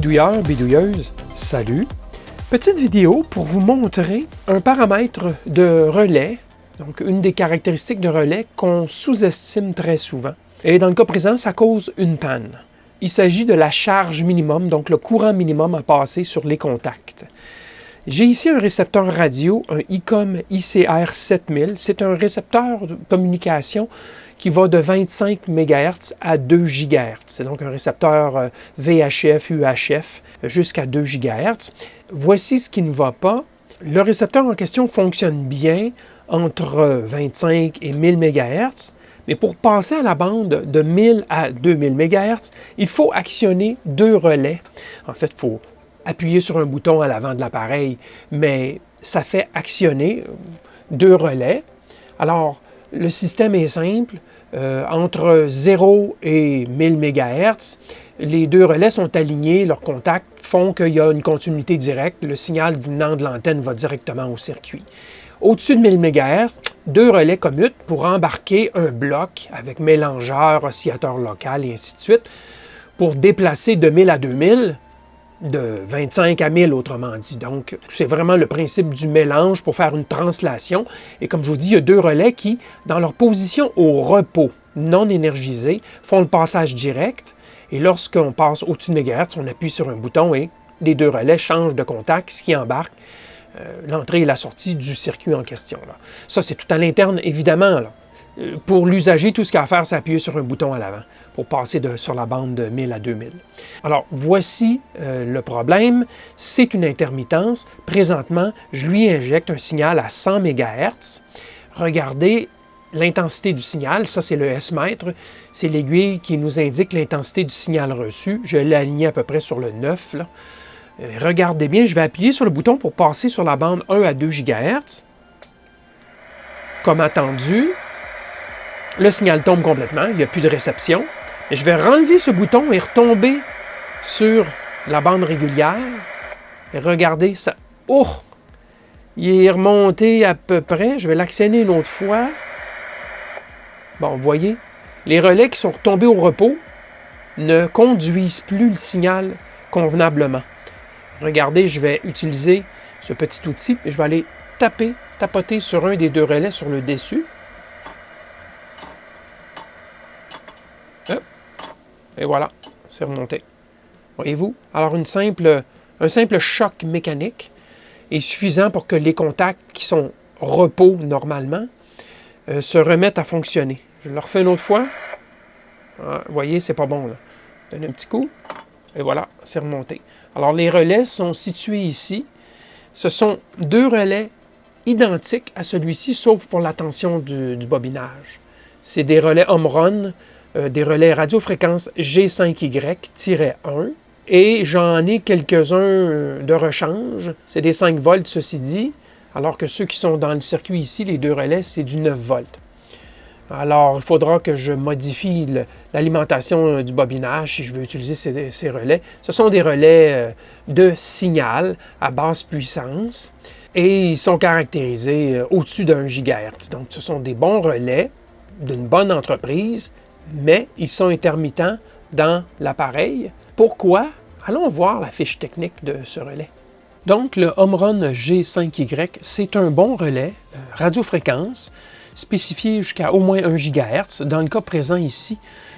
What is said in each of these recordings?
Bidouilleur, bidouilleuse, salut! Petite vidéo pour vous montrer un paramètre de relais, donc une des caractéristiques de relais qu'on sous-estime très souvent. Et dans le cas présent, ça cause une panne. Il s'agit de la charge minimum, donc le courant minimum à passer sur les contacts. J'ai ici un récepteur radio, un ICOM ICR 7000. C'est un récepteur de communication qui va de 25 MHz à 2 GHz. C'est donc un récepteur VHF, UHF jusqu'à 2 GHz. Voici ce qui ne va pas. Le récepteur en question fonctionne bien entre 25 et 1000 MHz, mais pour passer à la bande de 1000 à 2000 MHz, il faut actionner deux relais. En fait, il faut appuyer sur un bouton à l'avant de l'appareil, mais ça fait actionner deux relais. Alors, le système est simple. Entre 0 et 1000 MHz, les deux relais sont alignés, leurs contacts font qu'il y a une continuité directe. Le signal venant de l'antenne va directement au circuit. Au-dessus de 1000 MHz, deux relais commutent pour embarquer un bloc avec mélangeur, oscillateur local et ainsi de suite, pour déplacer de 1000 à 2000, de 25 à 1000 autrement dit. Donc, c'est vraiment le principe du mélange pour faire une translation. Et comme je vous dis, il y a deux relais qui, dans leur position au repos, non énergisé, font le passage direct. Et lorsqu'on passe au-dessus de MHz, on appuie sur un bouton et les deux relais changent de contact, ce qui embarque l'entrée et la sortie du circuit en question. Là. Ça, c'est tout à l'interne, évidemment. Là. Pour l'usager, tout ce qu'il y a à faire, c'est appuyer sur un bouton à l'avant pour passer sur la bande de 1000 à 2000. Alors, voici le problème. C'est une intermittence. Présentement, je lui injecte un signal à 100 MHz. Regardez l'intensité du signal. Ça, c'est le S-mètre. C'est l'aiguille qui nous indique l'intensité du signal reçu. Je l'ai aligné à peu près sur le 9. Là. Regardez bien, je vais appuyer sur le bouton pour passer sur la bande 1 à 2 GHz. Comme attendu, le signal tombe complètement, il n'y a plus de réception. Et je vais renlever ce bouton et retomber sur la bande régulière. Et regardez, ça... Oh! Il est remonté à peu près. Je vais l'actionner une autre fois. Bon, vous voyez, les relais qui sont retombés au repos ne conduisent plus le signal convenablement. Regardez, je vais utiliser ce petit outil et je vais aller tapoter sur un des deux relais sur le dessus. Hop. Et voilà, c'est remonté. Voyez-vous? Alors, un simple choc mécanique est suffisant pour que les contacts qui sont repos normalement se remettent à fonctionner. Je le refais une autre fois. Ah, vous voyez, c'est pas bon. Là. Donne un petit coup. Et voilà, c'est remonté. Alors, les relais sont situés ici. Ce sont deux relais identiques à celui-ci, sauf pour la tension du bobinage. C'est des relais Omron, des relais radiofréquence G5Y-1. Et j'en ai quelques-uns de rechange. C'est des 5 volts, ceci dit. Alors que ceux qui sont dans le circuit ici, les deux relais, c'est du 9 volts. Alors, il faudra que je modifie l'alimentation du bobinage si je veux utiliser ces relais. Ce sont des relais de signal à basse puissance et ils sont caractérisés au-dessus d'1 GHz. Donc, ce sont des bons relais d'une bonne entreprise, mais ils sont intermittents dans l'appareil. Pourquoi? Allons voir la fiche technique de ce relais. Donc, le Omron G5Y, c'est un bon relais radiofréquence spécifié jusqu'à au moins 1 GHz. Dans le cas présent ici,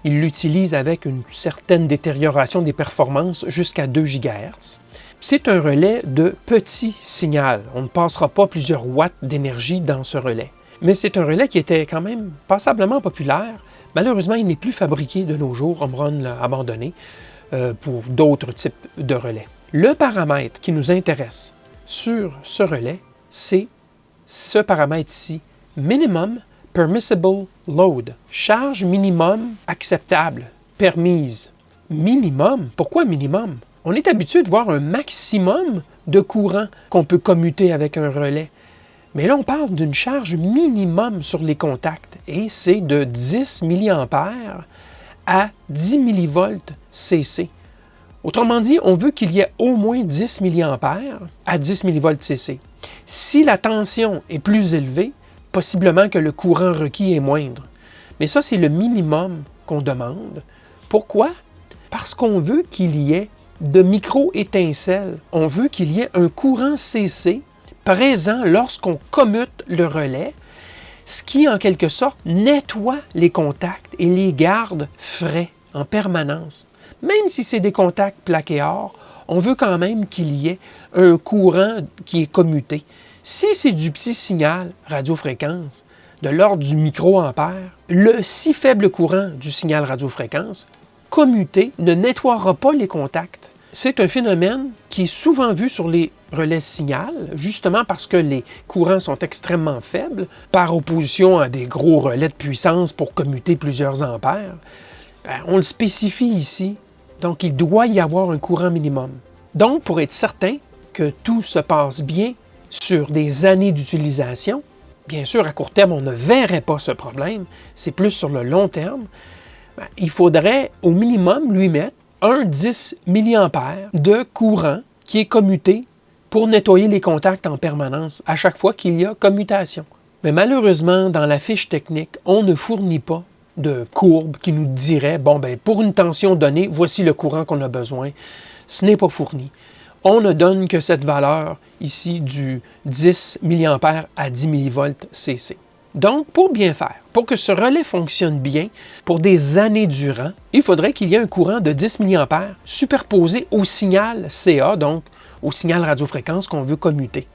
il l'utilise avec une certaine détérioration des performances jusqu'à 2 GHz. C'est un relais de petit signal. On ne passera pas plusieurs watts d'énergie dans ce relais. Mais c'est un relais qui était quand même passablement populaire. Malheureusement, il n'est plus fabriqué de nos jours. Omron l'a abandonné pour d'autres types de relais. Le paramètre qui nous intéresse sur ce relais, c'est ce paramètre-ci. Minimum Permissible Load. Charge minimum acceptable, permise. Minimum? Pourquoi minimum? On est habitué de voir un maximum de courant qu'on peut commuter avec un relais. Mais là, on parle d'une charge minimum sur les contacts et c'est de 10 mA à 10 mV CC. Autrement dit, on veut qu'il y ait au moins 10 mA à 10 mV CC. Si la tension est plus élevée, possiblement que le courant requis est moindre. Mais ça, c'est le minimum qu'on demande. Pourquoi? Parce qu'on veut qu'il y ait de micro-étincelles. On veut qu'il y ait un courant CC présent lorsqu'on commute le relais, ce qui, en quelque sorte, nettoie les contacts et les garde frais en permanence. Même si c'est des contacts plaqués or, on veut quand même qu'il y ait un courant qui est commuté. Si c'est du petit signal radiofréquence, de l'ordre du microampère, le si faible courant du signal radiofréquence commuté ne nettoiera pas les contacts. C'est un phénomène qui est souvent vu sur les relais signal, justement parce que les courants sont extrêmement faibles, par opposition à des gros relais de puissance pour commuter plusieurs ampères. On le spécifie ici, donc il doit y avoir un courant minimum. Donc, pour être certain que tout se passe bien sur des années d'utilisation, bien sûr, à court terme, on ne verrait pas ce problème, c'est plus sur le long terme, il faudrait au minimum lui mettre un 10 mA de courant qui est commuté pour nettoyer les contacts en permanence à chaque fois qu'il y a commutation. Mais malheureusement, dans la fiche technique, on ne fournit pas de courbe qui nous dirait, bon, ben, pour une tension donnée, voici le courant qu'on a besoin. Ce n'est pas fourni. On ne donne que cette valeur ici du 10 mA à 10 mV CC. Donc, pour bien faire, pour que ce relais fonctionne bien pour des années durant, il faudrait qu'il y ait un courant de 10 mA superposé au signal CA, donc au signal radiofréquence qu'on veut commuter.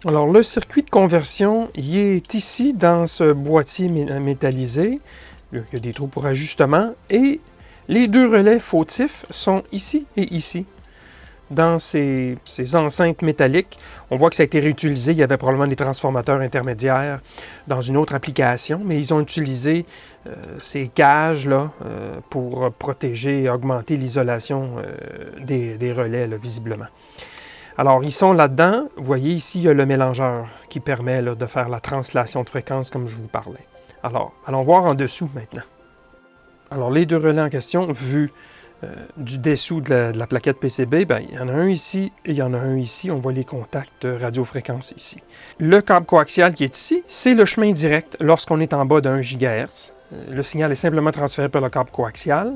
Alors, le circuit de conversion, il est ici dans ce boîtier métallisé. Il y a des trous pour ajustement et les deux relais fautifs sont ici et ici. Dans ces enceintes métalliques, on voit que ça a été réutilisé. Il y avait probablement des transformateurs intermédiaires dans une autre application, mais ils ont utilisé ces cages-là pour protéger et augmenter l'isolation des relais, là, visiblement. Alors, ils sont là-dedans. Vous voyez ici, il y a le mélangeur qui permet là, de faire la translation de fréquence comme je vous parlais. Alors, allons voir en dessous maintenant. Alors, les deux relais en question, vus du dessous de la plaquette PCB, bien, il y en a un ici et il y en a un ici. On voit les contacts de radiofréquence ici. Le câble coaxial qui est ici, c'est le chemin direct lorsqu'on est en bas de 1 GHz. Le signal est simplement transféré par le câble coaxial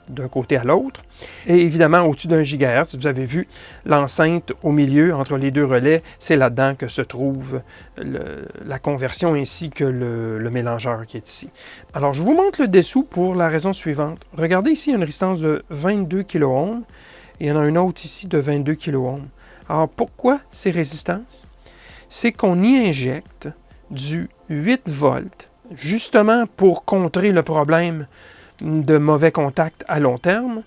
d'un côté à l'autre. Et évidemment, au-dessus d'un gigahertz, vous avez vu l'enceinte au milieu, entre les deux relais, c'est là-dedans que se trouve la conversion ainsi que le mélangeur qui est ici. Alors, je vous montre le dessous pour la raison suivante. Regardez ici, il y a une résistance de 22 kΩ et il y en a une autre ici de 22 kΩ. Alors, pourquoi ces résistances? C'est qu'on y injecte du 8 volts, justement pour contrer le problème de mauvais contact à long terme,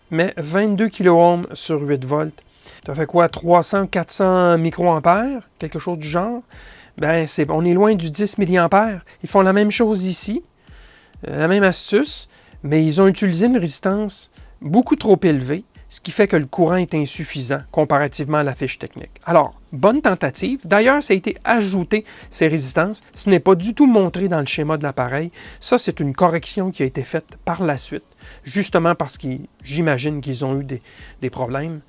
mais 22 kΩ sur 8 volts, ça fait quoi? 300-400 microampères, quelque chose du genre? Bien, on est loin du 10 mA. Ils font la même chose ici, la même astuce, mais ils ont utilisé une résistance beaucoup trop élevée, ce qui fait que le courant est insuffisant comparativement à la fiche technique. Alors, bonne tentative. D'ailleurs, ça a été ajouté, ces résistances. Ce n'est pas du tout montré dans le schéma de l'appareil. Ça, c'est une correction qui a été faite par la suite, justement parce que j'imagine qu'ils ont eu des problèmes.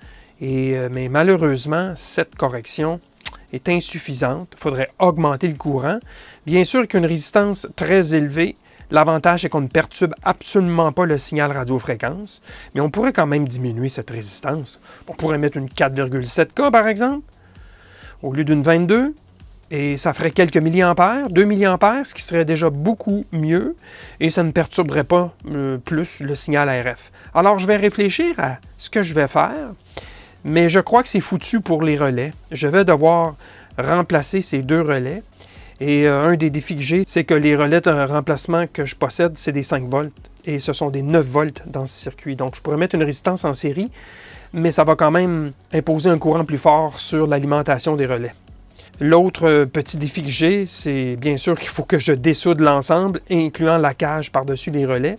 Mais malheureusement, cette correction est insuffisante. Il faudrait augmenter le courant. Bien sûr qu'une résistance très élevée, l'avantage, c'est qu'on ne perturbe absolument pas le signal radiofréquence, mais on pourrait quand même diminuer cette résistance. On pourrait mettre une 4,7K, par exemple, au lieu d'une 22, et ça ferait quelques milliampères, 2 milliampères, ce qui serait déjà beaucoup mieux, et ça ne perturberait pas plus le signal RF. Alors, je vais réfléchir à ce que je vais faire, mais je crois que c'est foutu pour les relais. Je vais devoir remplacer ces deux relais. Et un des défis que j'ai, c'est que les relais de remplacement que je possède, c'est des 5 volts. Et ce sont des 9 volts dans ce circuit. Donc, je pourrais mettre une résistance en série, mais ça va quand même imposer un courant plus fort sur l'alimentation des relais. L'autre petit défi que j'ai, c'est bien sûr qu'il faut que je dessoude l'ensemble, incluant la cage par-dessus les relais.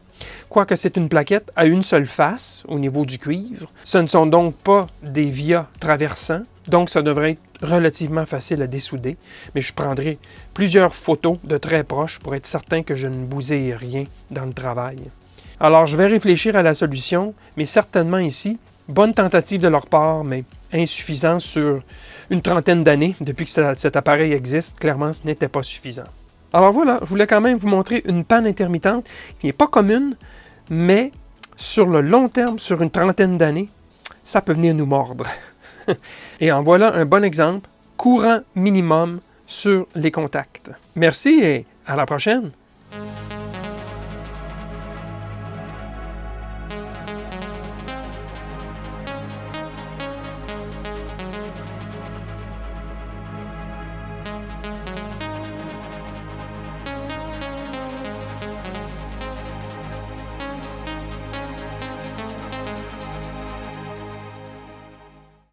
Quoique c'est une plaquette à une seule face au niveau du cuivre. Ce ne sont donc pas des vias traversants, donc ça devrait être relativement facile à dessouder. Mais je prendrai plusieurs photos de très proches pour être certain que je ne bousille rien dans le travail. Alors je vais réfléchir à la solution, mais certainement ici, bonne tentative de leur part, mais insuffisant sur une trentaine d'années. Depuis que cet appareil existe, clairement, ce n'était pas suffisant. Alors voilà, je voulais quand même vous montrer une panne intermittente qui n'est pas commune, mais sur le long terme, sur une trentaine d'années, ça peut venir nous mordre. Et en voilà un bon exemple, courant minimum sur les contacts. Merci et à la prochaine!